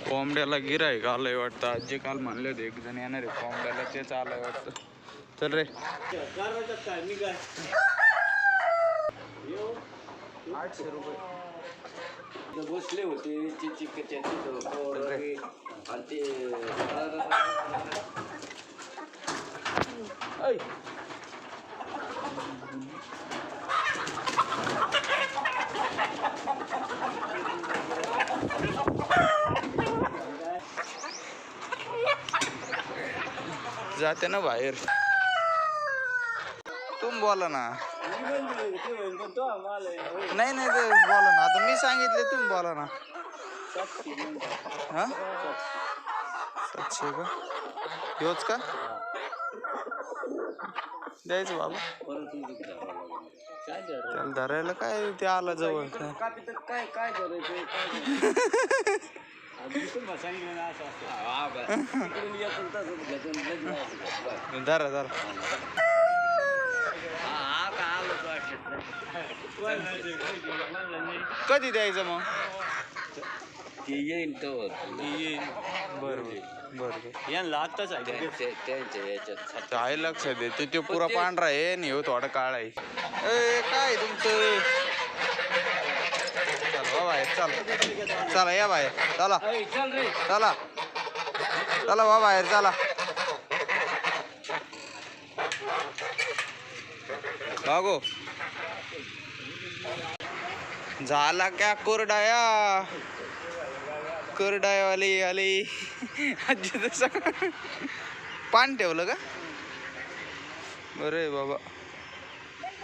कोंबड्याला गिराईक आलंय वाटतं. आजी काल म्हणले होते एक जण येणार आहे कोंबड्याला, तेच आलंय वाटतं. चल रे. 800 रुपये बसले होते जाते ना बाहेर. तुम बोला ना. नाही नाही ते बोला ना, आता मी सांगितले तुम्ही बोला ना. हा 700 का ह्योच का द्यायचं बाबा. त्याला धरायला काय ते आला जवळ. काय काय धरा धरा. कधी द्यायचं मग? ते येईन तर येईल. बरोबर बरोबर. या लागताच त्यांच्या याच्यात आहे लक्षात दे. ते पुरा पांढरा आहे आणि हो थोडा काळा आहे. काय तुमचं? चला बाहेर. चला चला या बाहेर. चला चला चला वा बाहेर. चला बागो. झाला क्या कोरडाया? कोरडायवाली आली. आजी तसं पान ठेवलं का? बरं आहे बाबा.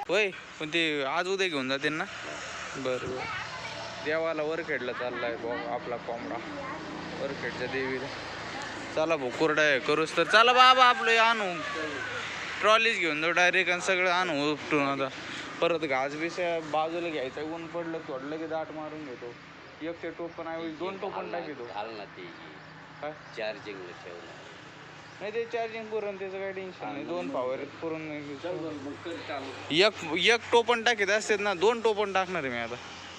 होय पण ते आज उद्या घेऊन जाते ना. बरं बरं. देवाला वरखेडला चाललाय बाबा आपला कोंबडा. वरखेडच्या देवीला. चला भाऊ कोरडा करूच तर. चला बाबा आपलं आणू. ट्रॉलीज घेऊन जाऊ डायरेक्ट आणि सगळं आणू उपटून. आता परत घास बीस बाजूला घ्यायचं. ऊन पडलं तोडलं की दाट मारून घेतो. एक ते टोपण आहे 2 टोपण टाकतो. ना ते काय चार्जिंगला ठेवलं नाही ते चार्जिंग करून त्याचं काही टेन्शन नाही. 2 पॉवर करून एक टोपण टाकीत असतात ना. 2 टोपण टाकणार आहे मी आता.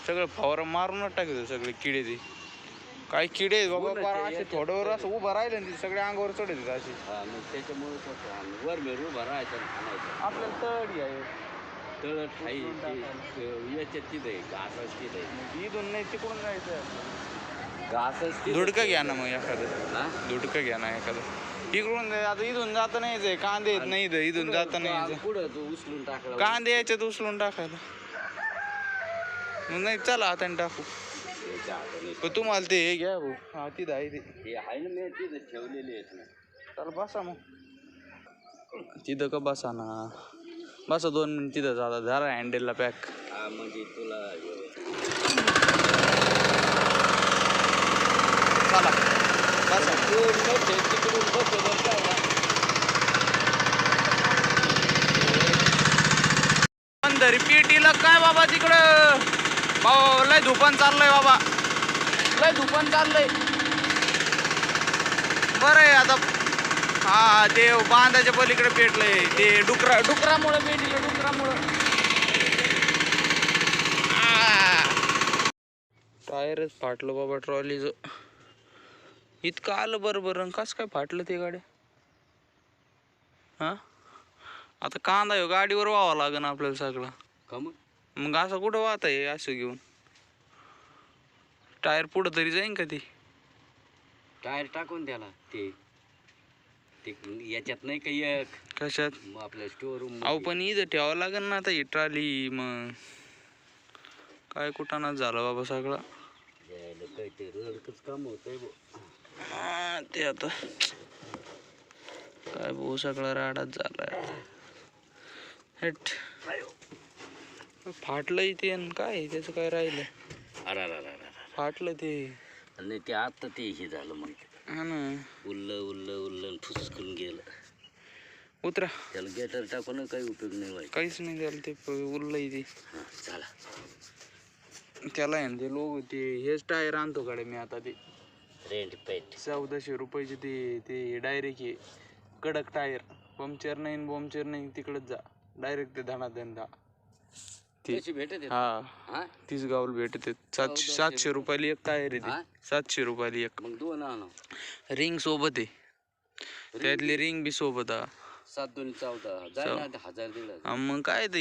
सगळं फवारा मारूनच टाकतो. सगळे किडे ते काय किडे आहेत बाबा. असे थोड्यावर असं उभं राहिले ना सगळे अंगावर चढत असे. त्याच्यामुळे वर मेर उभं राहायचं. आपल्याला तळडी आहे. तळट याच्यात तिथं आहे. घासच तिथं आहे. इथून नाही तिकडून जायचं. घासच धुडकं घ्या ना मग एखादं. धुडकं घ्या ना एखादं. इकडून आता इथून जाता नाही यायचंय. कांदे येत नाही इथं. इथून जाता नाही पुढं तू उचलून टाकला. कांदे याच्यात उचलून टाकायला. नाही चला आता टाकू. तुम्हाला ते हे घ्या भाऊ. हा तिथं आहे ते आहे ना. मी तिथं ठेवलेले आहेत ना. चला बसा मग. तिथं का बसा ना. बसा 2 मिनिट तिथं. जाता जरा हँडलला पॅक. हा म्हणजे तुला चला बसा. तिकडून बसतो. अंधारी पेटीला काय बाबा तिकडं. बाबा लय धुपण चाललंय बाबा. लय धुपण चाललंय. बरं आहे आता. हा ते बांधाच्या पलीकडे पेटलंय. ते डुकरामुळे पेटलं. डुकरामुळं टायरच फाटलं बाबा ट्रॉलीचं. इतकं आलं बरोबर. कस काय फाटलं ते गाड्या. हा आता कांदा हो गाडीवर व्हावं लागेल आपल्याला सगळं. मग असं कुठं वाहत आहे असं घेऊन. टायर पुढं तरी जाईन का ती. टायर टाकून त्याला ते याच्यात नाही काही एक कशात आपल्या स्टोर रूम. अहो पण इथं ठेवावं लागेल ना आता ही ट्रॉली. मग काय कुठाना झालं बाबा सगळं. ते रडकच काम होतंय. ते आता काय भाऊ सगळा राडाच झालाय. हेट फाटलंय ते. काय त्याचं काय राहिलं. फाटलं ते. आणि ते आता ते हे झालं म्हणजे. हा ना. उल्ल ठुसकून गेलं. उतरा. त्याला गेटर टाकून काही उपयोग नाही व्हायचा. काहीच नाही झालं. ते उरलंय ते. चला त्याला आहे ना ते लोक ते हेच टायर आणतो कडे मी आता. ते रेंट पेट 1400 रुपयाचे. ते डायरेक्ट हे कडक टायर. पंक्चर नाही तिकडच जा डायरेक्ट. ते धनाधन ती तशी भेटत आहेत. हा हा तीच गावल भेटते 700 रुपयाला एक काय रे ती हा? 700 रुपयाला एक मग 2 आणा. रिंग सोबत आहे त्यातली रिंग बी सोबत हा 7 2 14 जाय ना ते 1000 दीड हा, मग काय ते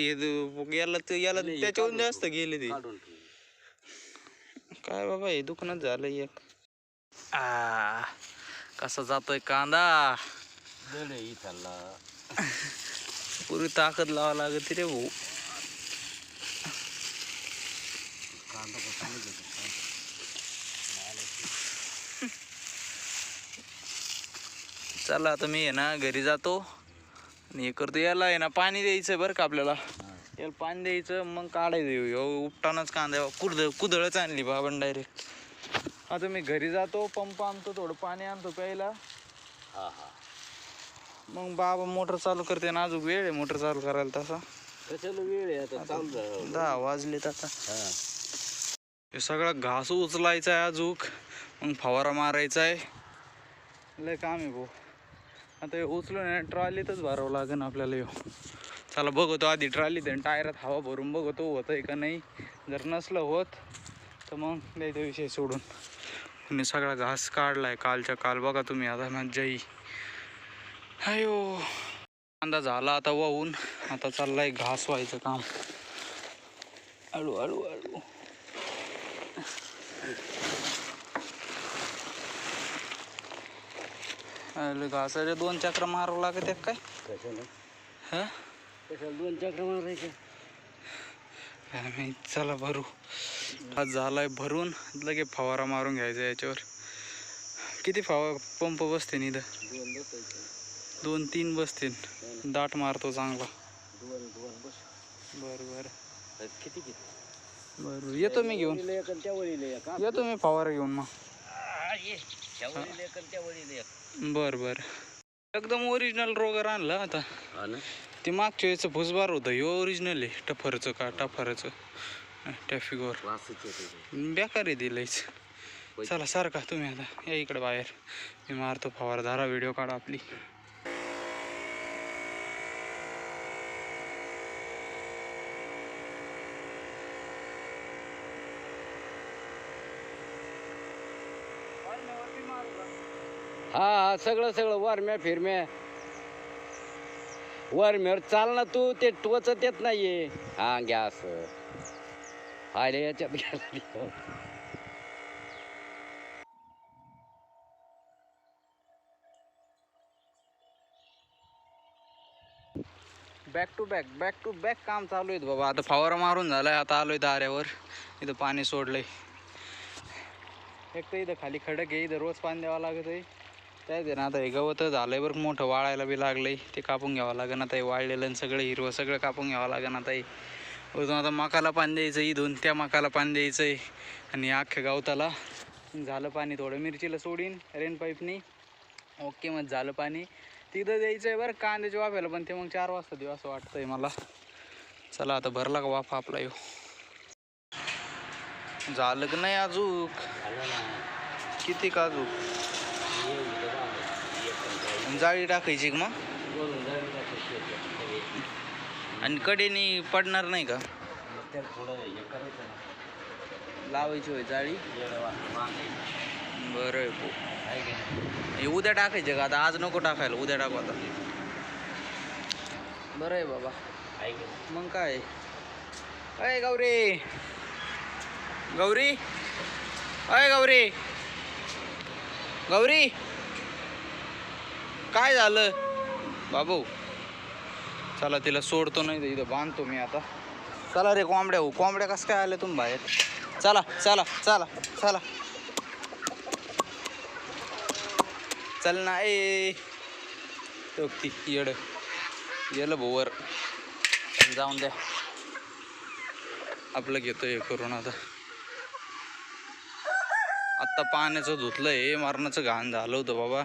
याला त्याच्याहून जास्त गेले ते काढून ठेव. काय बाबा हे दुकानात झालं एक कसा जातोय कांदा दड आहे इथला. पुरी ताकद लावा लागत रे भाऊ कांदा कसा नाही घेत. चला आता मी आहे ना घरी जातो आणि हे करतो याला आहे ना पाणी द्यायचं बरं का आपल्याला याला पाणी द्यायचं मग काढायचं उपटानच कांदा कुदळच आणली बाबा डायरेक्ट आता मी घरी जातो पंप आणतो थोडं पाणी आणतो प्यायला हा हा मग बाबा मोटर चालू करते ना अजून वेळ आहे मोटर चालू करायला तसा कशाला वेळ आहे आता चालू झालं. 10 वाजलेत आता हा हे सगळा घास उचलायचा आहे अजूक मग फवारा मारायचा आहे लय काम आहे भाऊ आता हे उचलून ट्रॉलीतच भरावं लागेल आपल्याला येऊ चला बघतो आधी ट्रॉलीत आणि टायरात हवा भरून बघतो होतं आहे का नाही जर नसलं होत तर मग द्यायचा विषय सोडून आणि सगळा घास काढलाय कालच्या काल बघा तुम्ही आता मज्जा येई अयो कांदा झाला आता वाहून आता चाललाय घास व्हायचं काम हळू हळू हळू घासाचे 2 चक्र मारावं लागत आहे काय कशाला हा कशाला 2 चक्र मारायचे. काय माहित चला भरू हा झालाय भरून लगे फवारा मारून घ्यायचा याच्यावर किती पंप बसते इथं 2 बसायचे. 2-3 बसतील दाट मारतो चांगला 2 बस. बरं बरं किती बरं येतो मी घेऊन त्या वळीला एक. येतो मी फवारा घेऊन मग त्या वळीला एक त्या वळीला एक. बरं बरं एकदम ओरिजिनल रोगर आणलं आता हा ना ते मागच्या वेळेचं भुसबार होतं हे ओरिजिनल आहे टफरचं का टफरचं टॅफिगोर वासच येते. बेकार आहे दिलंच चला सारखा तुम्ही आता या इकडे बाहेर मी मारतो फवारा धारा व्हिडिओ काढा आपली हा हा सगळं वरम्या फिरम्या वरम्यावर चाल ना तू ते टोचत येत नाहीये. हा गॅस हायले याच्यात गेला. बॅक टू बॅक काम चालू आहे बाबा आता फवारा मारून झालाय आता आलोय दाऱ्यावर इथं पाणी सोडलंय एक तर इथं खाली खडक आहे इथं रोज पाणी द्यावं लागत आहे त्याच ना आता हे गवत झालंय बरं मोठं वाळायला बी लागलंय ते कापून घ्यावं लागेल आता हे वाळलेलं आणि सगळं हिरवं सगळं कापून घ्यावं लागेल आता हे अजून आता मकाला पाणी द्यायचं इथून त्या मकाला पाणी द्यायचं आहे आणि अख्ख्या गावताला झालं पाणी थोडं मिरचीला सोडीन रेन पाईपनी ओके मग झालं पाणी तिथं द्यायचं आहे बरं कांद्याच्या वाफ्याला पण ते मग 4 वाजता देऊ असं वाटतंय मला चला आता भरला का वाफा आपला येऊ झालं की नाही अजून किती का अजून जाळी टाकायची का मग आणि कडेने पडणार नाही का लावायची होय जाळी बरं आहे भाऊ हे उद्या टाकायचे का आता आज नको टाकायला उद्या टाकू आता बरं आहे बाबा मग काय अय गौरी गौरी अय गौरी गौरी काय झालं बाबू चला तिला सोडतो नाही तर इथं बांधतो मी आता चला रे कोंबड्या हो कोंबड्या कसं काय आलं तुम्ही बाहेर चला चला चला चला चल ना ए ती येड येलं भोवर जाऊन द्या आपलं घेतो हे करून आता आत्ता पाण्याचं धुतलंय मारण्याचं घाण झालं होतं बाबा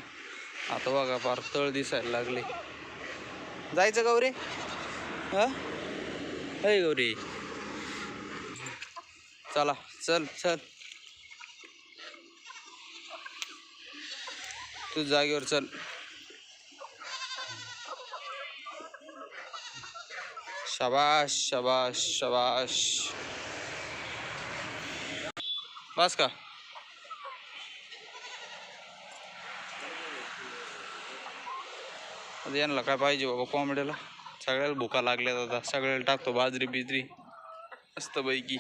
आता बघा फार तळ दिसायला लागले जायचं गौरी हा अय गौरी चला चल चल तू जागेवर चल शाबाश शाबाश शाबाश. बस का आता यांना काय पाहिजे बाबा कॉमेडीला. सगळ्याला भुका लागल्यात आता. सगळ्याला टाकतो बाजरी बिजरी मस्त पैकी.